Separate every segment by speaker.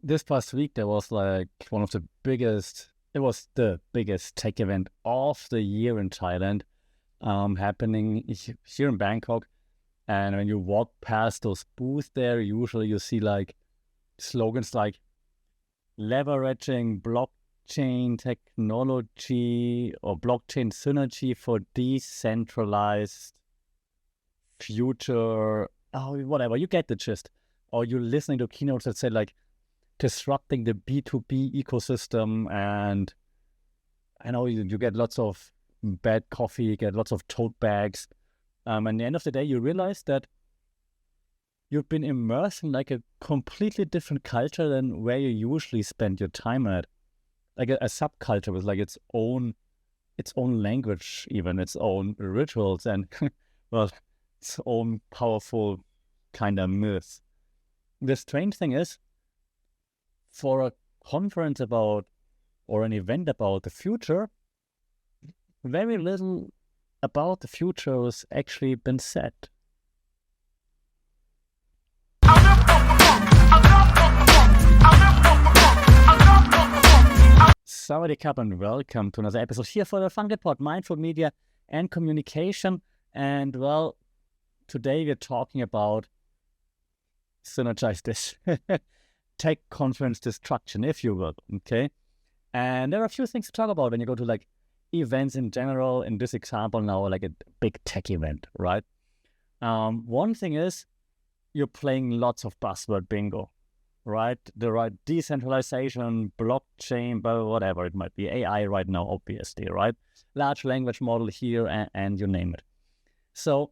Speaker 1: this past week, there was like one of the biggest, it was the biggest tech event of the year in Thailand, happening here in Bangkok. And when you walk past those booths there, usually you see like slogans like leveraging blockchain technology or blockchain synergy for decentralized future, whatever, you get the gist. Or you're listening to keynotes that say like disrupting the B2B ecosystem, and I know you get lots of bad coffee, you get lots of tote bags. And at the end of the day, you realize that you've been immersed in like a completely different culture than where you usually spend your time at. Like a subculture with like its own language, even its own rituals, and well, its own powerful kind of myth. The strange thing is, for a conference about or an event about the future, very little about the future has actually been said. Sawadee Cup and welcome to another episode here for the Fun Report, Mindful Media and Communication. And well, today we're talking about Synergize, this tech conference destruction, if you will, okay? And there are a few things to talk about when you go to like events in general. In this example now, like a big tech event, right? One thing is you're playing lots of buzzword bingo, right? The right decentralization, blockchain, but whatever it might be, AI right now, obviously, right? Large language model here and you name it. So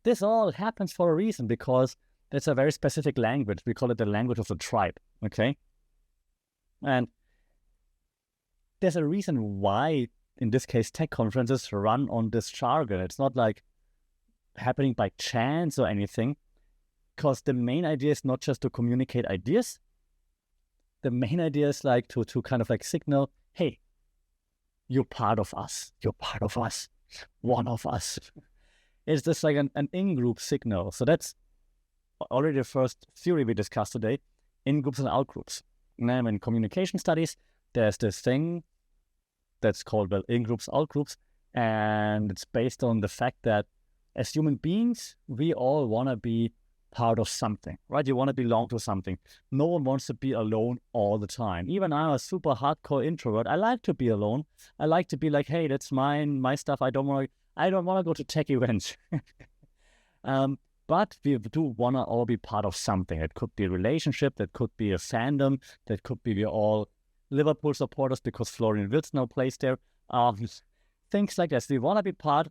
Speaker 1: this all happens for a reason, because it's a very specific language. We call it the language of the tribe, okay? And there's a reason why, in this case, tech conferences run on this jargon. It's not like happening by chance or anything, because the main idea is not just to communicate ideas. The main idea is like to kind of like signal, hey, you're part of us. You're part of us. One of us. It's just like an in-group signal. So that's already the first theory we discussed today, in-groups and out-groups. Now, in communication studies, there's this thing that's called, well, in-groups, out-groups, and it's based on the fact that as human beings, we all want to be part of something, right? You want to belong to something. No one wants to be alone all the time. Even I'm a super hardcore introvert. I like to be alone. I like to be like, hey, that's mine, my stuff. I don't want to go to tech events. But we do want to all be part of something. It could be a relationship, that could be a fandom, that could be we're all Liverpool supporters because Florian Wirtz now plays there. Things like this. We want to be part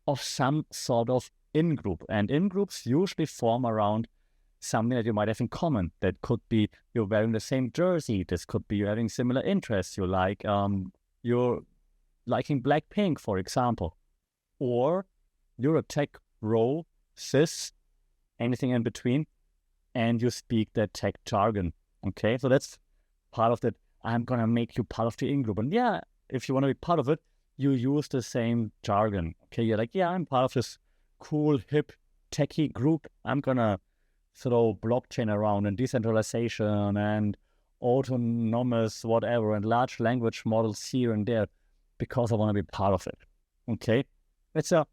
Speaker 1: of some sort of in-group. And in-groups usually form around something that you might have in common. That could be you're wearing the same jersey. This could be you're having similar interests. You're liking Blackpink, for example. Or you're a tech bro, cis, anything in between, and you speak that tech jargon, okay? So that's part of that. I'm going to make you part of the in-group. And yeah, if you want to be part of it, you use the same jargon, okay? You're like, yeah, I'm part of this cool, hip, techie group. I'm going to throw blockchain around and decentralization and autonomous whatever and large language models here and there because I want to be part of it, okay? It's a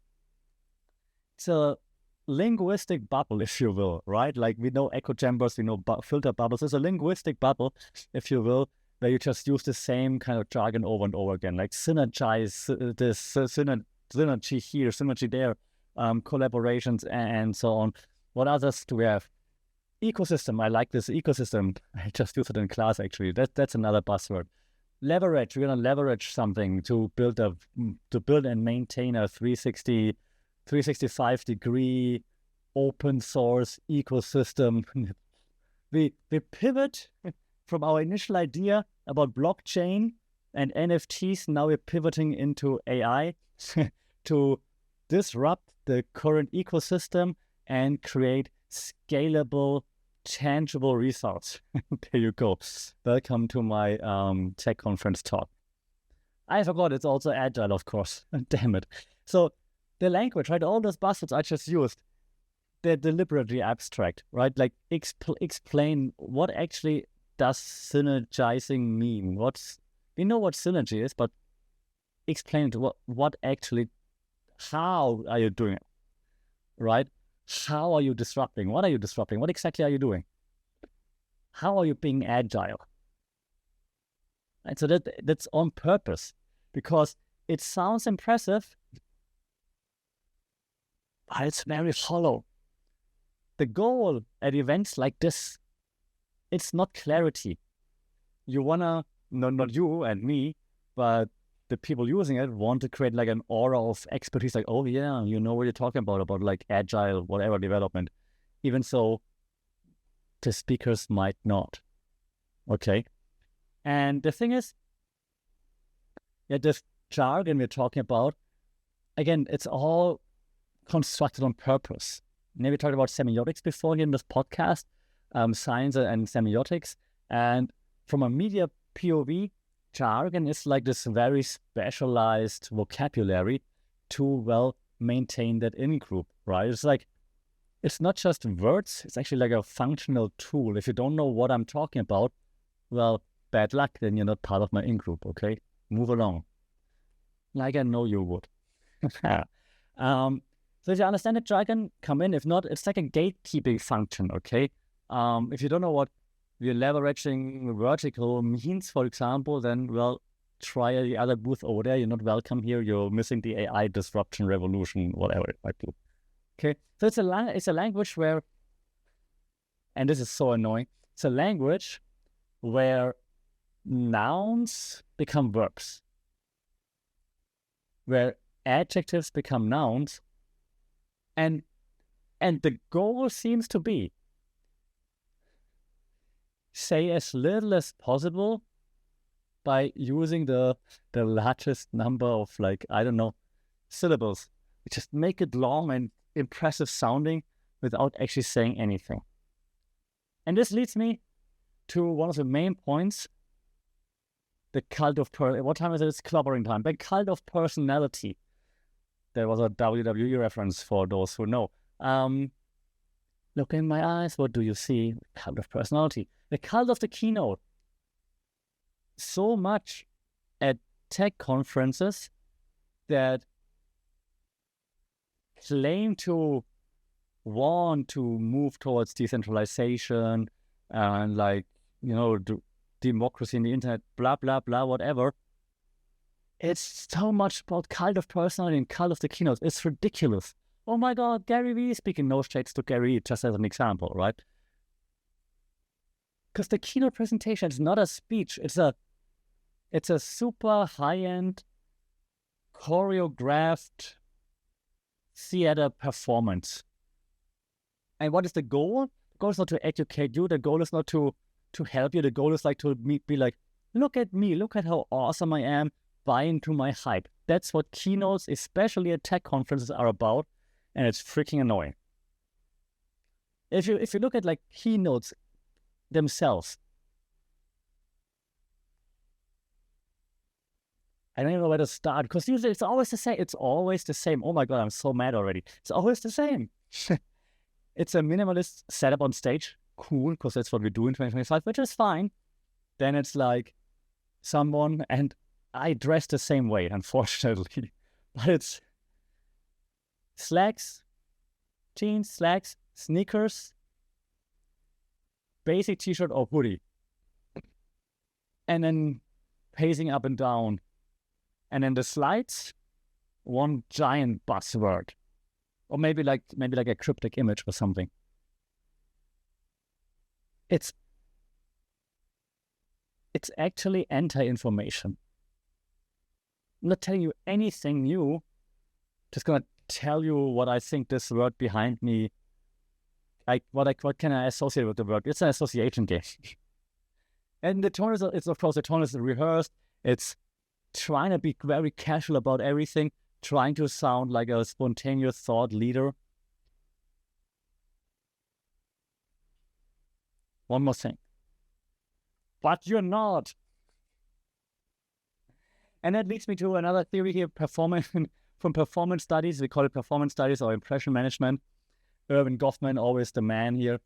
Speaker 1: linguistic bubble, if you will, right? Like we know echo chambers, we know filter bubbles. It's a linguistic bubble, if you will, where you just use the same kind of jargon over and over again, like synergize, this synergy here, synergy there, collaborations, and so on. What others do we have? Ecosystem. I like this ecosystem. I just used it in class, actually. That's another buzzword. Leverage. We're gonna leverage something to build and maintain a 365-degree open source ecosystem. We pivot from our initial idea about blockchain and NFTs. Now we're pivoting into AI to disrupt the current ecosystem and create scalable, tangible results. There you go. Welcome to my tech conference talk. I forgot it's also agile, of course. Damn it. So the language, right? All those buzzwords I just used, they're deliberately abstract, right? Like explain what actually does synergizing mean? We know what synergy is, but explain it. What actually, how are you doing it, right? How are you disrupting? What are you disrupting? What exactly are you doing? How are you being agile? And so that's on purpose, because it sounds impressive, but it's very hollow. The goal at events like this, it's not clarity. You wanna, not you and me, but the people using it want to create like an aura of expertise, like, oh yeah, you know what you're talking about like agile, whatever development, even so the speakers might not. Okay. And the thing is, this jargon we're talking about, again, it's all constructed on purpose. Maybe we talked about semiotics before here in this podcast, science and semiotics. And from a media POV, jargon is like this very specialized vocabulary to, well, maintain that in-group, right? It's like, it's not just words, it's actually like a functional tool. If you don't know what I'm talking about, well, bad luck, then you're not part of my in-group, okay? Move along. Like I know you would. So if you understand the jargon, come in. If not, it's like a gatekeeping function, okay? If you don't know what we're leveraging vertical means, for example, then, well, try the other booth over there. You're not welcome here. You're missing the AI disruption revolution, whatever it might be. Okay, so it's a language where, and this is so annoying, it's a language where nouns become verbs, where adjectives become nouns, and the goal seems to be say as little as possible by using the largest number of, like, I don't know, syllables. Just make it long and impressive sounding without actually saying anything. And this leads me to one of the main points, the cult of what time is it? It's clobbering time. The cult of personality. There was a WWE reference for those who know. Look in my eyes, what do you see? Cult of personality. The cult of the keynote. So much at tech conferences that claim to want to move towards decentralization and, like, you know, democracy in the internet, blah, blah, blah, whatever. It's so much about cult of personality and cult of the keynote. It's ridiculous. Oh my God, Gary Vee, speaking no shades to Gary Vee, just as an example, right? Because the keynote presentation is not a speech. It's a super high-end, choreographed theater performance. And what is the goal? The goal is not to educate you. The goal is not to help you. The goal is like to be like, look at me, look at how awesome I am, buy into my hype. That's what keynotes, especially at tech conferences, are about, and it's freaking annoying. If you look at like keynotes themselves, I don't even know where to start, because usually it's always the same. It's always the same. Oh my God, I'm so mad already. It's always the same. It's a minimalist setup on stage. Cool, because that's what we do in 2025, which is fine. Then it's like someone, and I dress the same way, unfortunately, but it's slacks, jeans, slacks, sneakers, basic t-shirt or hoodie, and then pacing up and down. And then the slides, one giant buzzword, or maybe like a cryptic image or something. It's actually anti-information. I'm not telling you anything new. Just gonna tell you what I think this word behind me. What can I associate with the word? It's an association game. And the tone is rehearsed. It's trying to be very casual about everything, trying to sound like a spontaneous thought leader. One more thing. But you're not. And that leads me to another theory here, from performance studies. We call it performance studies or impression management. Erving Goffman, always the man here.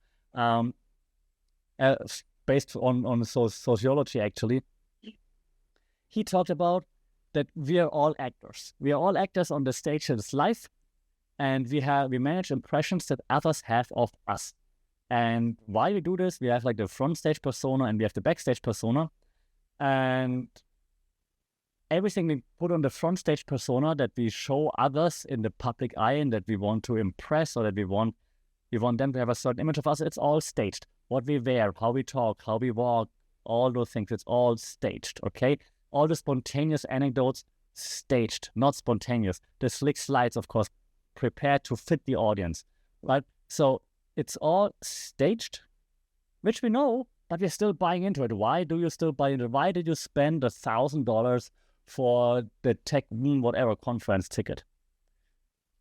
Speaker 1: based on sociology, actually. He talked about that we are all actors. We are all actors on the stage of this life, and we manage impressions that others have of us. And why we do this, we have like the front stage persona and we have the backstage persona. And everything we put on the front stage persona that we show others in the public eye and that we want to impress, or that we want them to have a certain image of us, it's all staged. What we wear, how we talk, how we walk, all those things, it's all staged, okay? All the spontaneous anecdotes, staged, not spontaneous. The slick slides, of course, prepared to fit the audience, right? So it's all staged, which we know, but we're still buying into it. Why do you still buy into it? Why did you spend $1,000 for the tech whatever conference ticket?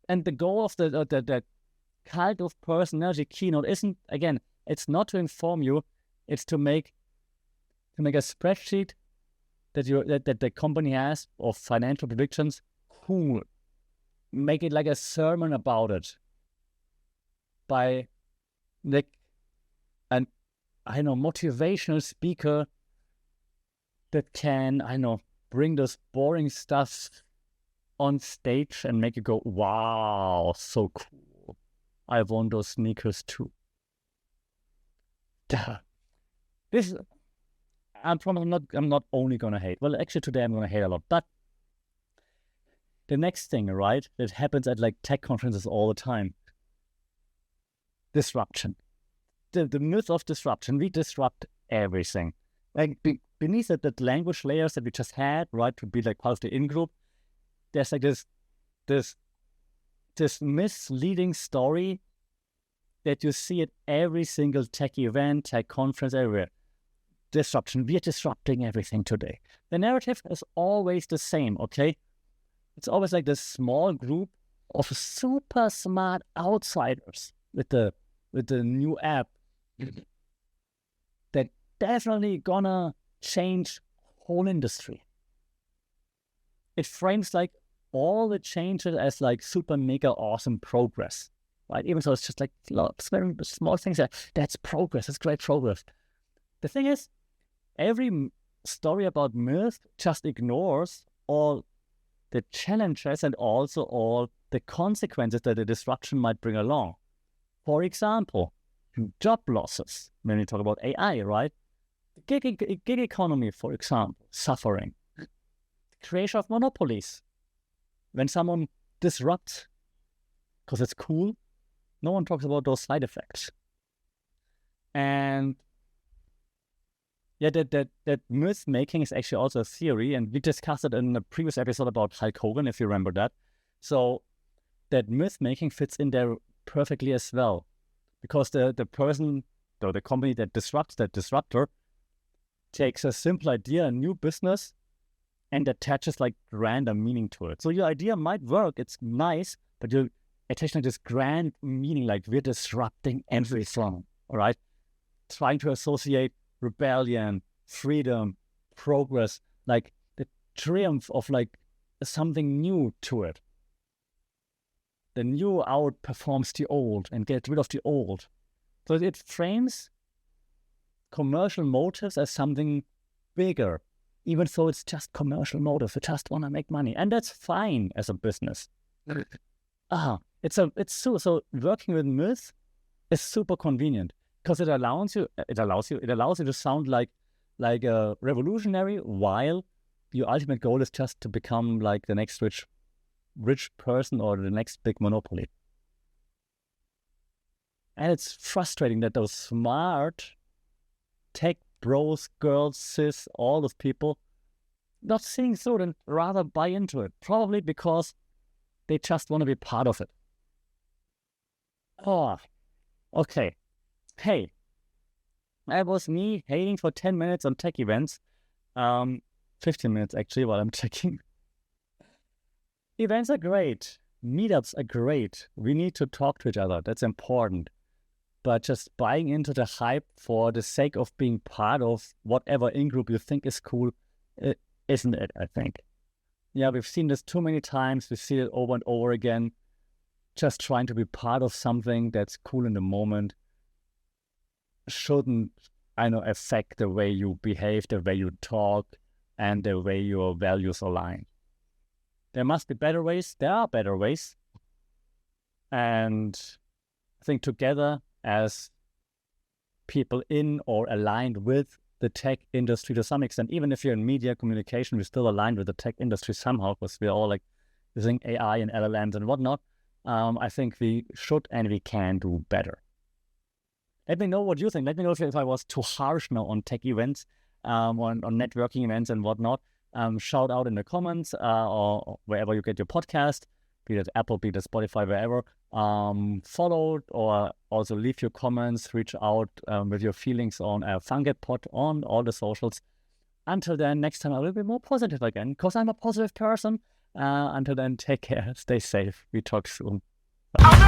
Speaker 1: And the goal of the cult of personality keynote isn't, again, it's not to inform you, it's to make a spreadsheet that the company has of financial predictions cool. Make it like a sermon about it by like an motivational speaker that can bring this boring stuff on stage and make you go, wow, so cool. I want those sneakers too. This I'm not only gonna hate. Well, actually today I'm gonna hate a lot. But the next thing, right, that happens at like tech conferences all the time. Disruption. The myth of disruption. We disrupt everything. Like beneath it, the language layers that we just had, right, to be like part of the in-group, there's like this misleading story that you see at every single tech event, tech conference, everywhere. Disruption. We are disrupting everything today. The narrative is always the same, okay? It's always like this small group of super smart outsiders with the new app that definitely gonna change whole industry. It frames like all the changes as like super mega awesome progress, right? Even though it's just like very small things that's progress. It's great progress. The thing is, every story about myth just ignores all the challenges and also all the consequences that the disruption might bring along. For example, job losses, when we talk about AI, right? The gig economy, for example, suffering. The creation of monopolies. When someone disrupts, because it's cool, no one talks about those side effects. And yeah, that myth making is actually also a theory, and we discussed it in a previous episode about Hulk Hogan, if you remember that. So that myth making fits in there perfectly as well, because the person, or the company that disrupts, that disruptor, takes a simple idea, a new business, and attaches like random meaning to it. So your idea might work, it's nice, but you're attaching this grand meaning, like we're disrupting everything, all right? Trying to associate rebellion, freedom, progress, like the triumph of like something new to it. The new outperforms the old and gets rid of the old. So it frames commercial motives as something bigger, even though it's just commercial motive. We just want to make money, and that's fine as a business. It's so working with myth is super convenient, because it allows you to sound like a revolutionary, while your ultimate goal is just to become like the next rich person or the next big monopoly. And it's frustrating that those smart tech bros, girls, cis, all those people not seeing through it and rather buy into it, probably because they just want to be part of it. Oh, okay. Hey, that was me hating for 10 minutes on tech events. 15 minutes actually, while I'm checking. Events are great. Meetups are great. We need to talk to each other. That's important. But just buying into the hype for the sake of being part of whatever in-group you think is cool, isn't it, I think. Yeah, we've seen this too many times. We see it over and over again. Just trying to be part of something that's cool in the moment shouldn't affect the way you behave, the way you talk, and the way your values align. There must be better ways. There are better ways. And I think together as people in or aligned with the tech industry to some extent, even if you're in media communication, we're still aligned with the tech industry somehow because we're all like using AI and LLMs and whatnot. I think we should and we can do better. Let me know what you think. Let me know if I was too harsh now on tech events, on networking events and whatnot. Shout out in the comments or wherever you get your podcast, be it Apple, be it Spotify, wherever. Follow or also leave your comments, reach out with your feelings on FungetPod on all the socials. Until then, next time I will be more positive again because I'm a positive person. Until then, take care, stay safe. We talk soon. Bye.